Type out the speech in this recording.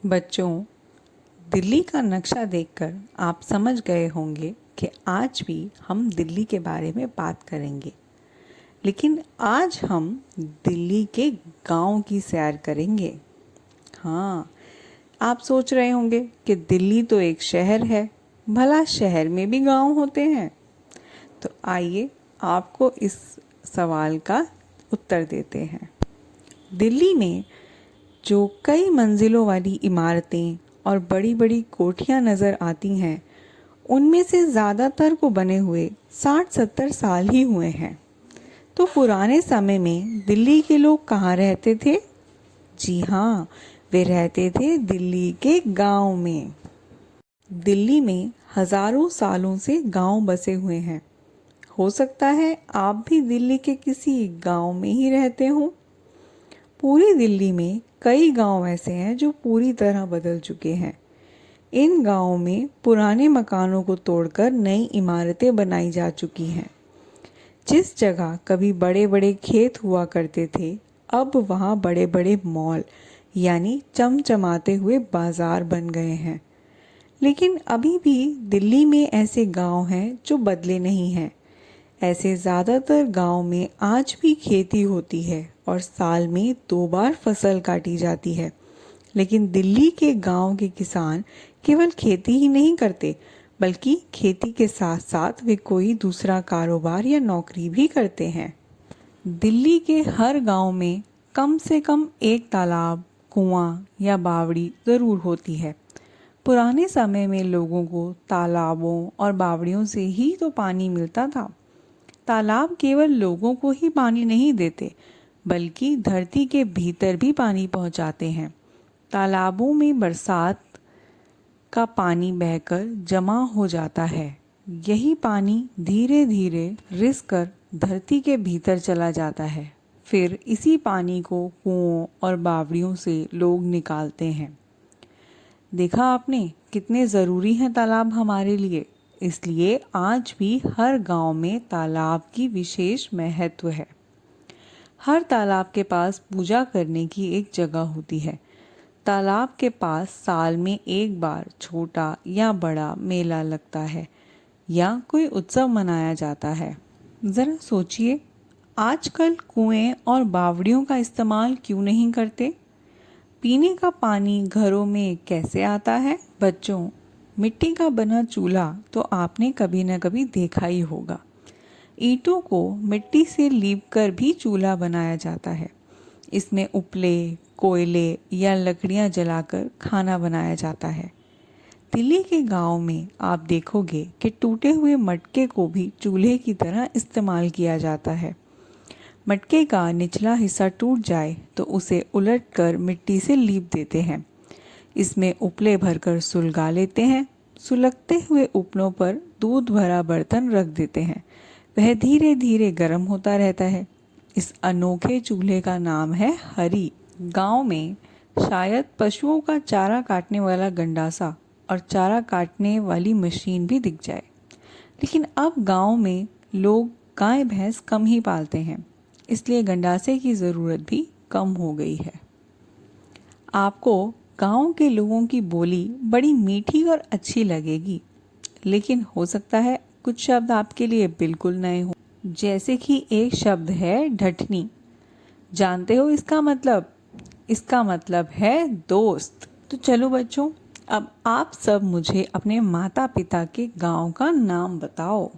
बच्चों, दिल्ली का नक्शा देखकर आप समझ गए होंगे कि आज भी हम दिल्ली के बारे में बात करेंगे। लेकिन आज हम दिल्ली के गांव की सैर करेंगे। हाँ, आप सोच रहे होंगे कि दिल्ली तो एक शहर है, भला शहर में भी गांव होते हैं? तो आइए आपको इस सवाल का उत्तर देते हैं। दिल्ली में जो कई मंजिलों वाली इमारतें और बड़ी बड़ी कोठियाँ नज़र आती हैं, उनमें से ज़्यादातर को बने हुए 60-70 साल ही हुए हैं। तो पुराने समय में दिल्ली के लोग कहाँ रहते थे? जी हाँ, वे रहते थे दिल्ली के गांव में। दिल्ली में हजारों सालों से गांव बसे हुए हैं। हो सकता है आप भी दिल्ली के किसी गांव में ही रहते हों। पूरी दिल्ली में कई गांव ऐसे हैं जो पूरी तरह बदल चुके हैं। इन गांवों में पुराने मकानों को तोड़कर नई इमारतें बनाई जा चुकी हैं। जिस जगह कभी बड़े बड़े खेत हुआ करते थे, अब वहाँ बड़े बड़े मॉल यानी चमचमाते हुए बाजार बन गए हैं। लेकिन अभी भी दिल्ली में ऐसे गांव हैं जो बदले नहीं हैं। ऐसे ज़्यादातर गांव में आज भी खेती होती है और साल में 2 बार फसल काटी जाती है। लेकिन दिल्ली के गांव के किसान केवल खेती ही नहीं करते, बल्कि खेती के साथ साथ वे कोई दूसरा कारोबार या नौकरी भी करते हैं। दिल्ली के हर गांव में कम से कम एक तालाब, कुआं या बावड़ी ज़रूर होती है। पुराने समय में लोगों को तालाबों और बावड़ियों से ही तो पानी मिलता था। तालाब केवल लोगों को ही पानी नहीं देते, बल्कि धरती के भीतर भी पानी पहुंचाते हैं। तालाबों में बरसात का पानी बहकर जमा हो जाता है। यही पानी धीरे धीरे रिसकर धरती के भीतर चला जाता है। फिर इसी पानी को कुओं और बावड़ियों से लोग निकालते हैं। देखा आपने कितने ज़रूरी हैं तालाब हमारे लिए। इसलिए आज भी हर गांव में तालाब की विशेष महत्व है। हर तालाब के पास पूजा करने की एक जगह होती है। तालाब के पास साल में एक बार छोटा या बड़ा मेला लगता है या कोई उत्सव मनाया जाता है। ज़रा सोचिए, आजकल कुएं और बावड़ियों का इस्तेमाल क्यों नहीं करते? पीने का पानी घरों में कैसे आता है? बच्चों, मिट्टी का बना चूल्हा तो आपने कभी न कभी देखा ही होगा। ईंटों को मिट्टी से लीपकर भी चूल्हा बनाया जाता है। इसमें उपले, कोयले या लकड़ियां जलाकर खाना बनाया जाता है। दिल्ली के गांव में आप देखोगे कि टूटे हुए मटके को भी चूल्हे की तरह इस्तेमाल किया जाता है। मटके का निचला हिस्सा टूट जाए तो उसे उलटकर मिट्टी से लीप देते हैं। इसमें उपले भरकर सुलगा लेते हैं। सुलगते हुए उपलों पर दूध भरा बर्तन रख देते हैं। वह धीरे धीरे गर्म होता रहता है। इस अनोखे चूल्हे का नाम है हरी। गांव में शायद पशुओं का चारा काटने वाला गंडासा और चारा काटने वाली मशीन भी दिख जाए। लेकिन अब गांव में लोग गाय भैंस कम ही पालते हैं, इसलिए गंडासे की ज़रूरत भी कम हो गई है। आपको गांव के लोगों की बोली बड़ी मीठी और अच्छी लगेगी, लेकिन हो सकता है कुछ शब्द आपके लिए बिल्कुल नए हों। जैसे कि एक शब्द है ढठनी। जानते हो इसका मतलब? इसका मतलब है दोस्त। तो चलो बच्चों, अब आप सब मुझे अपने माता पिता के गांव का नाम बताओ।